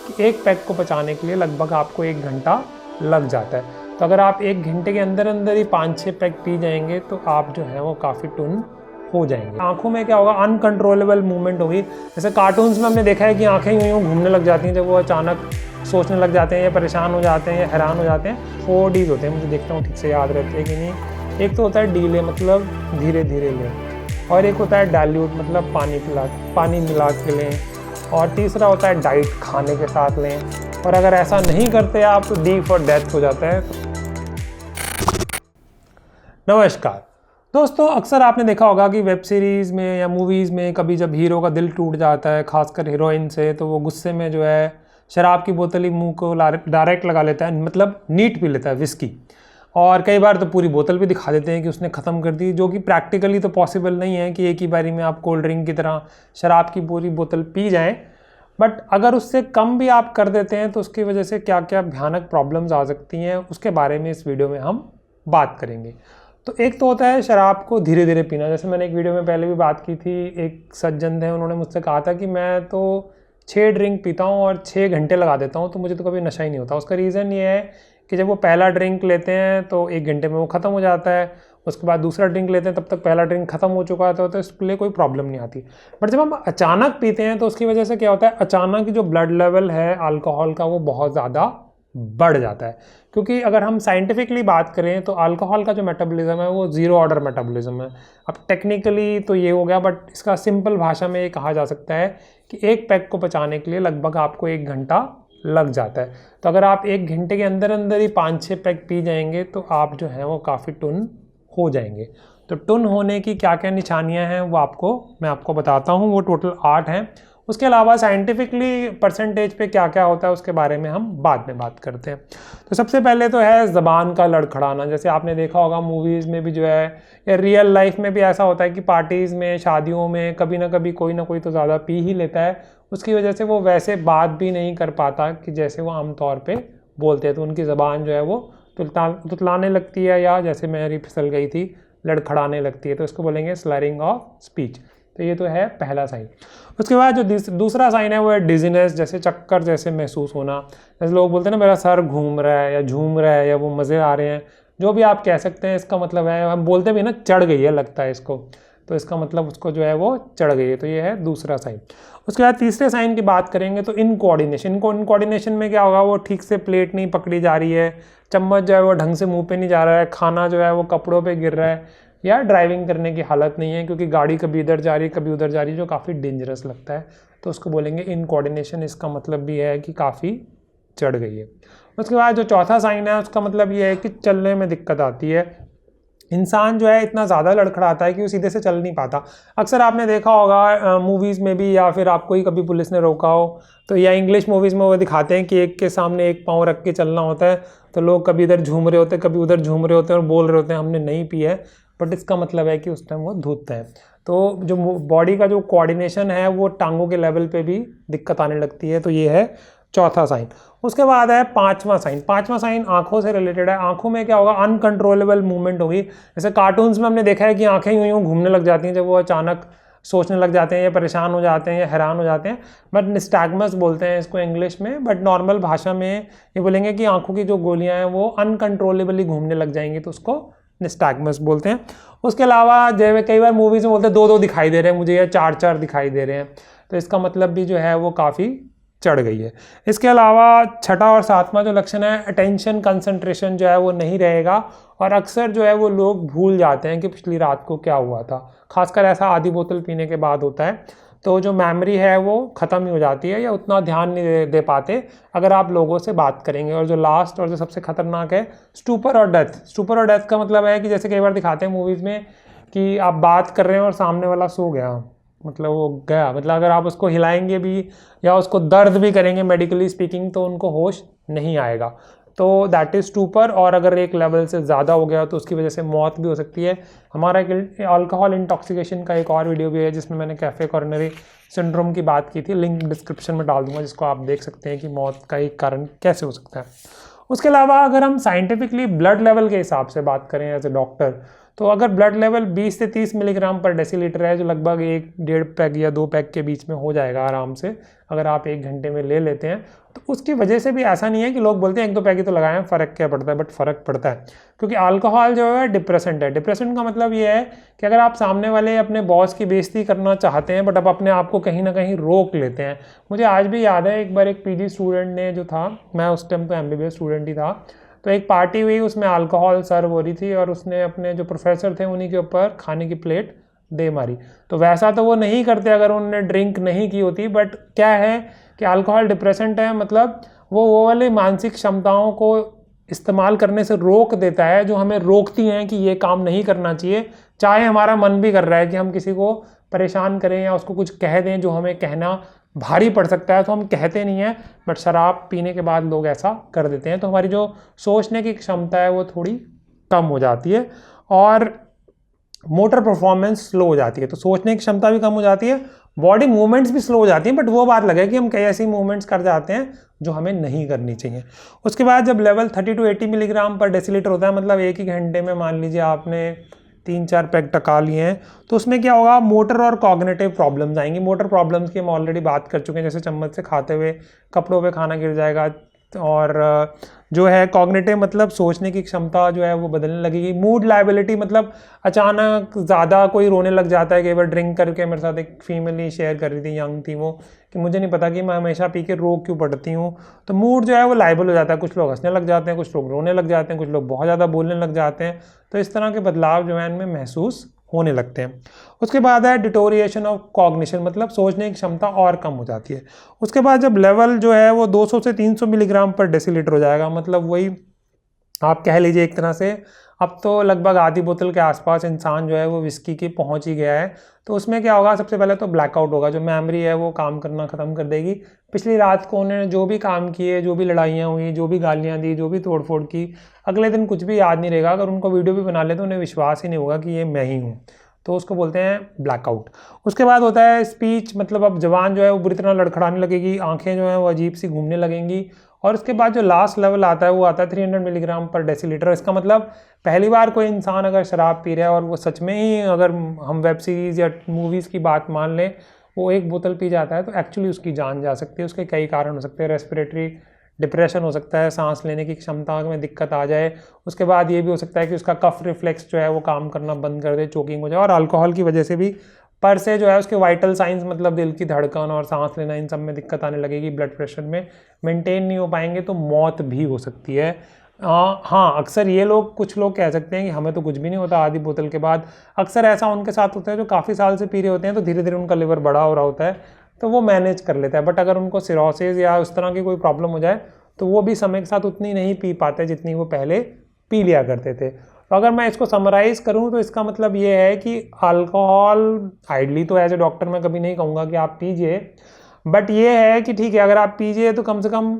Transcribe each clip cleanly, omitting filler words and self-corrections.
कि एक पैक को पचाने के लिए लगभग आपको 1 घंटा लग जाता है। तो अगर आप 1 घंटे के अंदर अंदर ही 5-6 पैक पी जाएंगे तो आप जो है वो काफ़ी टुन हो जाएंगे। आंखों में क्या होगा, अनकंट्रोलेबल मूवमेंट होगी। जैसे कार्टून्स में हमने देखा है कि आंखें यूं यूं घूमने लग जाती हैं जब वो अचानक सोचने लग जाते हैं या परेशान हो जाते हैं या हैरान हो जाते हैं। 4 Ds होते हैं, मुझे देखता हूँ ठीक से याद रहते हैं कि नहीं। एक तो होता है डीले, मतलब धीरे धीरे लें, और एक होता है डाइल्यूट, मतलब पानी मिला के लें, और तीसरा होता है डाइट, खाने के साथ लें। और अगर ऐसा नहीं करते आप तो डी फॉर डेथ हो जाता है। नमस्कार दोस्तों, अक्सर आपने देखा होगा कि वेब सीरीज़ में या मूवीज़ में कभी जब हीरो का दिल टूट जाता है, खासकर हीरोइन से, तो वो गुस्से में जो है शराब की बोतल ही मुंह को डायरेक्ट लगा लेता है, मतलब नीट पी लेता है विस्की। और कई बार तो पूरी बोतल भी दिखा देते हैं कि उसने ख़त्म कर दी, जो कि प्रैक्टिकली तो पॉसिबल नहीं है कि एक ही बारी में आप कोल्ड ड्रिंक की तरह शराब की पूरी बोतल पी जाएँ। बट अगर उससे कम भी आप कर देते हैं तो उसकी वजह से क्या क्या भयानक प्रॉब्लम्स आ सकती हैं, उसके बारे में इस वीडियो में हम बात करेंगे। तो एक तो होता है शराब को धीरे धीरे पीना। जैसे मैंने एक वीडियो में पहले भी बात की थी, एक सज्जन थे, उन्होंने मुझसे कहा था कि मैं तो 6 ड्रिंक पीता हूँ और 6 घंटे लगा देता हूँ, तो मुझे तो कभी नशा ही नहीं होता। उसका रीज़न ये है कि जब वो पहला ड्रिंक लेते हैं तो 1 घंटे में वो ख़त्म हो जाता है, उसके बाद दूसरा ड्रिंक लेते हैं तब तक पहला ड्रिंक ख़त्म हो चुका होता है, तो इसके लिए कोई प्रॉब्लम नहीं आती। बट जब हम अचानक पीते हैं तो उसकी वजह से क्या होता है, अचानक जो ब्लड लेवल है अल्कोहल का वो बहुत ज़्यादा बढ़ जाता है। क्योंकि अगर हम साइंटिफिकली बात करें तो अल्कोहल का जो मेटाबॉलिज्म है वो 0 ऑर्डर मेटाबॉलिज्म है। अब टेक्निकली तो ये हो गया, बट इसका सिंपल भाषा में ये कहा जा सकता है कि एक पैक को पचाने के लिए लगभग आपको 1 घंटा लग जाता है। तो अगर आप 1 घंटे के अंदर अंदर ही 5-6 पैक पी जाएंगे तो आप जो है वो काफ़ी टुन हो जाएंगे। तो टुन होने की क्या क्या निशानियां हैं वो मैं आपको बताता हूँ। वो टोटल 8 हैं। उसके अलावा साइंटिफिकली परसेंटेज पे क्या क्या होता है उसके बारे में हम बाद में बात करते हैं। तो सबसे पहले तो है ज़बान का लड़खड़ाना। जैसे आपने देखा होगा मूवीज़ में भी जो है, या रियल लाइफ में भी ऐसा होता है कि पार्टीज़ में, शादियों में कभी ना कभी कोई ना कोई तो ज़्यादा पी ही लेता है। उसकी वजह से वो वैसे बात भी नहीं कर पाता कि जैसे वो आमतौर पर बोलते हैं, तो उनकी ज़बान जो है वो तुतलाने लगती है, या जैसे मेरी फिसल गई थी, लड़खड़ाने लगती है। तो इसको बोलेंगे स्लरिंग ऑफ स्पीच। तो ये तो है पहला साइन। उसके बाद जो दूसरा साइन है वो है डिजीनेस, जैसे चक्कर जैसे महसूस होना। जैसे लोग बोलते हैं ना, मेरा सर घूम रहा है या झूम रहा है या वो मज़े आ रहे हैं, जो भी आप कह सकते हैं। इसका मतलब है, हम बोलते भी ना चढ़ गई है, लगता है इसको, तो इसका मतलब उसको जो है वो चढ़ गई है। तो ये है दूसरा साइन। उसके बाद तीसरे साइन की बात करेंगे तो इनकोऑर्डिनेशन। इनकोऑर्डिनेशन में क्या होगा, वो ठीक से प्लेट नहीं पकड़ी जा रही है, चम्मच जो है वो ढंग से मुंह पे नहीं जा रहा है, खाना जो है वो कपड़ों पे गिर रहा है, या ड्राइविंग करने की हालत नहीं है क्योंकि गाड़ी कभी इधर जा रही है कभी उधर जा रही है, जो काफ़ी डेंजरस लगता है। तो उसको बोलेंगे इनकोऑर्डिनेशन। इसका मतलब भी है कि काफ़ी चढ़ गई है। उसके बाद जो चौथा साइन है उसका मतलब ये है कि चलने में दिक्कत आती है। इंसान जो है इतना ज़्यादा लड़खड़ाता है कि वो सीधे से चल नहीं पाता। अक्सर आपने देखा होगा मूवीज़ में भी, या फिर आपको ही कभी पुलिस ने रोका हो तो, या इंग्लिश मूवीज़ में वो दिखाते हैं कि एक के सामने एक पाँव रख के चलना होता है, तो लोग कभी इधर झूम रहे होते हैं कभी उधर झूम रहे होते हैं और बोल रहे होते हैं हमने नहीं पी है, बट इसका मतलब है कि उस टाइम वो धूतते हैं। तो जो बॉडी का जो कोऑर्डिनेशन है वो टांगों के लेवल पे भी दिक्कत आने लगती है। तो ये है चौथा साइन। उसके बाद है पांचवा साइन। पांचवा साइन आंखों से रिलेटेड है। आंखों में क्या होगा, अनकंट्रोलेबल मूवमेंट होगी। जैसे कार्टून्स में हमने देखा है कि आंखें यूं यूं घूमने लग जाती हैं जब वो अचानक सोचने लग जाते हैं या परेशान हो जाते हैं या हैरान हो जाते हैं। बट निस्टैग्मस बोलते हैं इसको इंग्लिश में, बट नॉर्मल भाषा में ये बोलेंगे कि आंखों की जो गोलियां हैं वो अनकंट्रोलेबली घूमने लग जाएंगी, तो उसको निस्टैग्मस बोलते हैं। उसके अलावा जो कई बार मूवीज़ में बोलते हैं 2-2 दिखाई दे रहे हैं मुझे, या 4-4 दिखाई दे रहे हैं, तो इसका मतलब भी जो है वो काफ़ी चढ़ गई है। इसके अलावा छठा और सातवां जो लक्षण है, अटेंशन कंसंट्रेशन जो है वो नहीं रहेगा, और अक्सर जो है वो लोग भूल जाते हैं कि पिछली रात को क्या हुआ था। खासकर ऐसा आधी बोतल पीने के बाद होता है, तो जो मेमोरी है वो ख़त्म ही हो जाती है, या उतना ध्यान नहीं दे पाते अगर आप लोगों से बात करेंगे। और जो लास्ट और जो सबसे खतरनाक है, स्टूपर और डेथ। स्टूपर और डेथ का मतलब है कि जैसे कई बार दिखाते हैं मूवीज़ में कि आप बात कर रहे हैं और सामने वाला सो गया, मतलब वो गया, मतलब अगर आप उसको हिलाएंगे भी या उसको दर्द भी करेंगे मेडिकली स्पीकिंग तो उनको होश नहीं आएगा। तो दैट इज़ स्टूपर। और अगर एक लेवल से ज़्यादा हो गया तो उसकी वजह से मौत भी हो सकती है। हमारा अल्कोहल इंटॉक्सिकेशन का एक और वीडियो भी है जिसमें मैंने कैफे कॉर्नरी सिंड्रोम की बात की थी, लिंक डिस्क्रिप्शन में डाल दूंगा, जिसको आप देख सकते हैं कि मौत का एक कारण कैसे हो सकता है। उसके अलावा अगर हम साइंटिफिकली ब्लड लेवल के हिसाब से बात करें एज ए डॉक्टर, तो अगर ब्लड लेवल 20 से 30 मिलीग्राम पर डेसीलीटर है, जो लगभग 1-1.5 पैग या 2 पैग के बीच में हो जाएगा आराम से, अगर आप 1 घंटे में ले लेते हैं, तो उसकी वजह से भी ऐसा नहीं है कि लोग बोलते हैं 1-2 पैग ही तो लगाए हैं, फ़र्क क्या पड़ता है, बट फ़र्क पड़ता है, क्योंकि अल्कोहल जो है डिप्रेसेंट है। डिप्रेसेंट का मतलब ये है कि अगर आप सामने वाले अपने बॉस की बेइज्जती करना चाहते हैं, बट आप अपने आप को कहीं ना कहीं रोक लेते हैं। मुझे आज भी याद है, एक बार एक पीजी स्टूडेंट ने, जो था, मैं उस टाइम तो एमबीबीएस स्टूडेंट ही था, तो एक पार्टी हुई, उसमें अल्कोहल सर्व हो रही थी और उसने अपने जो प्रोफेसर थे उन्हीं के ऊपर खाने की प्लेट दे मारी। तो वैसा तो वो नहीं करते अगर उन्होंने ड्रिंक नहीं की होती, बट क्या है कि अल्कोहल डिप्रेसेंट है, मतलब वो वाली मानसिक क्षमताओं को इस्तेमाल करने से रोक देता है जो हमें रोकती हैं कि ये काम नहीं करना चाहिए, चाहे हमारा मन भी कर रहा है कि हम किसी को परेशान करें या उसको कुछ कह दें जो हमें कहना भारी पड़ सकता है, तो हम कहते नहीं हैं, बट शराब पीने के बाद लोग ऐसा कर देते हैं। तो हमारी जो सोचने की क्षमता है वो थोड़ी कम हो जाती है और मोटर परफॉर्मेंस स्लो हो जाती है। तो सोचने की क्षमता भी कम हो जाती है, बॉडी मूवमेंट्स भी स्लो हो जाती हैं, बट वो बात लगे कि हम कई ऐसी मूवमेंट्स कर जाते हैं जो हमें नहीं करनी चाहिए। उसके बाद जब लेवल 30 to 80 मिलीग्राम पर डेसीलीटर होता है, मतलब 1 ही घंटे में मान लीजिए आपने 3-4 पैक टका लिए हैं, तो उसमें क्या होगा, मोटर और कॉग्निटिव प्रॉब्लम्स आएंगी। मोटर प्रॉब्लम्स की हम ऑलरेडी बात कर चुके हैं, जैसे चम्मच से खाते हुए कपड़ों पे खाना गिर जाएगा, और जो है कॉग्निटिव मतलब सोचने की क्षमता जो है वो बदलने लगेगी। मूड लाइबिलिटी मतलब अचानक ज़्यादा कोई रोने लग जाता है। कई बार ड्रिंक करके, मेरे साथ एक फीमेल ही शेयर कर रही थी, यंग थी वो, कि मुझे नहीं पता कि मैं हमेशा पी के रो क्यों पड़ती हूँ। तो मूड जो है वो लाइबल हो जाता है, कुछ लोग हंसने लग जाते हैं, कुछ लोग रोने लग जाते हैं, कुछ लोग बहुत ज़्यादा बोलने लग जाते हैं। तो इस तरह के बदलाव जो है इनमें महसूस होने लगते हैं। उसके बाद है डिटोरिएशन ऑफ कॉग्निशन, मतलब सोचने की क्षमता और कम हो जाती है। उसके बाद जब लेवल जो है वो 200 से 300 मिलीग्राम पर डेसीलीटर हो जाएगा, मतलब वही आप कह लीजिए एक तरह से अब तो लगभग आधी बोतल के आसपास इंसान जो है वो विस्की की पहुंच ही गया है। तो उसमें क्या होगा, सबसे पहले तो ब्लैकआउट होगा, जो मेमोरी है वो काम करना ख़त्म कर देगी। पिछली रात को उन्होंने जो भी काम किए, जो भी लड़ाइयाँ हुई, जो भी गालियाँ दी, जो भी तोड़फोड़ की, अगले दिन कुछ भी याद नहीं रहेगा। अगर उनको वीडियो भी बना ले तो उन्हें विश्वास ही नहीं होगा कि ये मैं ही हूँ, तो उसको बोलते हैं ब्लैकआउट। उसके बाद होता है स्पीच, मतलब अब जबान जो है वो बुरी तरह लड़खड़ाने लगेगी, आंखें जो है वो अजीब सी घूमने लगेंगी। और उसके बाद जो लास्ट लेवल आता है वो आता है 300 मिलीग्राम पर डेसीलीटर। इसका मतलब पहली बार कोई इंसान अगर शराब पी रहा है और वो सच में ही, अगर हम वेब सीरीज़ या मूवीज़ की बात मान लें, वो 1 बोतल पी जाता है, तो एक्चुअली उसकी जान जा सकती है। उसके कई कारण हो सकते हैं, रेस्पिरेटरी डिप्रेशन हो सकता है, सांस लेने की क्षमता में दिक्कत आ जाए। उसके बाद ये भी हो सकता है कि उसका कफ रिफ्लेक्स जो है वो काम करना बंद कर दे, चोकिंग हो जाए। और अल्कोहल की वजह से भी पर से जो है उसके वाइटल साइंस, मतलब दिल की धड़कन और सांस लेना, इन सब में दिक्कत आने लगेगी, ब्लड प्रेशर में मेंटेन नहीं हो पाएंगे, तो मौत भी हो सकती है। हाँ, अक्सर ये लोग, कुछ लोग कह सकते हैं कि हमें तो कुछ भी नहीं होता आधी बोतल के बाद। अक्सर ऐसा उनके साथ होता है जो काफ़ी साल से पी रहे होते हैं, तो धीरे धीरे उनका लिवर बड़ा हो रहा होता है, तो वो मैनेज कर लेता है। बट अगर उनको सिरोसिस या उस तरह की कोई प्रॉब्लम हो जाए, तो वो भी समय के साथ उतनी नहीं पी पाते जितनी वो पहले पी लिया करते थे। तो अगर मैं इसको समराइज़ करूं तो इसका मतलब ये है कि अल्कोहल, आइडली तो एज ए डॉक्टर मैं कभी नहीं कहूँगा कि आप पीजिए, बट ये है कि ठीक है, अगर आप पीजिए तो कम से कम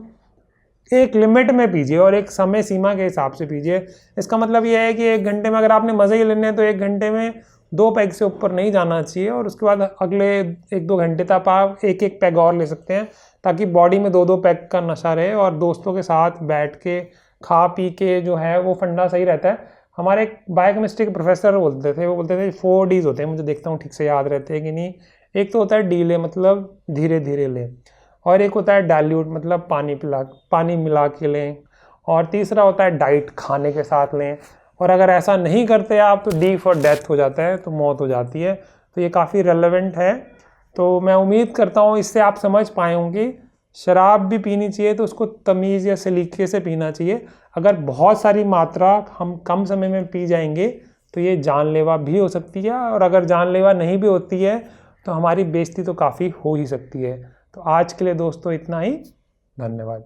एक लिमिट में पीजिए और एक समय सीमा के हिसाब से पीजिए। इसका मतलब ये है कि 1 घंटे में अगर आपने मज़े ही लेने हैं तो 1 घंटे में 2 पैग से ऊपर नहीं जाना चाहिए, और उसके बाद अगले 1-2 घंटे तक आप 1-1 पैग और ले सकते हैं, ताकि बॉडी में 2-2 पैग का नशा रहे और दोस्तों के साथ बैठ के खा पी के जो है वो फंडा सही रहता है। हमारे एक बायोकेमिस्ट्री के प्रोफेसर बोलते थे, वो बोलते थे 4 Ds होते हैं, मुझे देखता हूँ ठीक से याद रहते हैं कि नहीं। एक तो होता है डीले, मतलब धीरे धीरे लें, और एक होता है डाइल्यूट, मतलब पानी मिला के लें, और तीसरा होता है डाइट, खाने के साथ लें। और अगर ऐसा नहीं करते आप तो डी फॉर डेथ हो जाता है, तो मौत हो जाती है। तो ये काफ़ी रेलेवेंट है। तो मैं उम्मीद करता हूँ इससे आप समझ पाए होंगे, शराब भी पीनी चाहिए तो उसको तमीज़ या सलीके से पीना चाहिए। अगर बहुत सारी मात्रा हम कम समय में पी जाएंगे तो ये जानलेवा भी हो सकती है, और अगर जानलेवा नहीं भी होती है तो हमारी बेइज्जती तो काफ़ी हो ही सकती है। तो आज के लिए दोस्तों इतना ही, धन्यवाद।